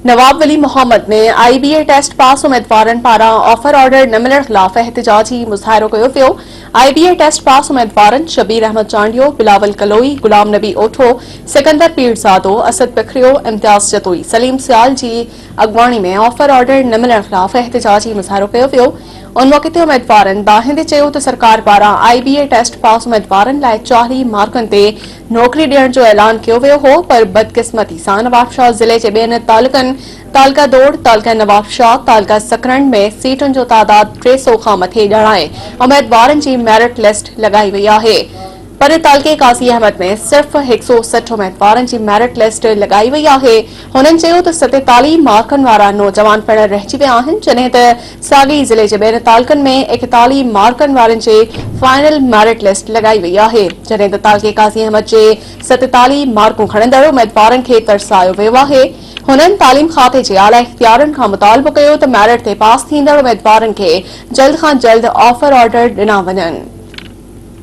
नवाब वली मोहम्मद ने IBA test pass उम्मीदवारनि पारां offer order न मिलण ख़िलाफ़ एहतिजाजी मुज़ाहिरो कयो वियो। IBA टेस्ट पास उम्मीदवारनि शबीर अहमद चांडियो, बिलावल कलोई, गुलाम नबी ओठो, सिकंदर पीरज़ादो, असद पिखरियो, इम्तियाज़ जतोई, सलीम सियाल जी अगवाणी में ऑफर ऑर्डर न मिलण ख़िलाफ़ एहतिजाजी मुज़ाहिरो कयो वियो। उन मौके ते उम्मीदवारनि दाहिंदे चयो त सरकार पारां IBA टेस्ट पास उम्मीदवारनि लाइ 40 मार्कनि ते नौकरी ॾियण जो ऐलान कियो वियो हो, पर बदकिस्मती सां नवाबशाह ज़िले जे ॿियनि तालुकनि तालका दौड़, तालका नवाबशाह, तालका सकरन में सीटुनि जो तादाद 300 खां मथे ॼाणाए उम्मीदवारनि जी मेरिट लिस्ट लगाई वई आहे। पर तालके काज़ी अहमद में सिर्फ़ 160 उम्मीदवारनि जी मेरिट लिस्ट लगाई वई आहे। हुननि चयो त 47 मार्कनि वारा नौजवान पिणु रहिजी विया आहिनि, जॾहिं त साॻी ज़िले जे ॿियनि तालकनि में 41 मार्कनि वारनि जे फाइनल मेरिट लिस्ट लगाई वई आहे, जॾहिं त तालके काज़ी अहमद जे 47 मार्कूं खणंदड़ उम्मीदवारनि खे तरसायो वियो आहे। हुननि तालीम खाते जे आला इख्तियारनि खां मुतालबो कयो त मेरिट ते पास थींदड़ उम्मीदवारनि खे जल्द खां जल्द ऑफर ऑर्डर ॾिना वञनि।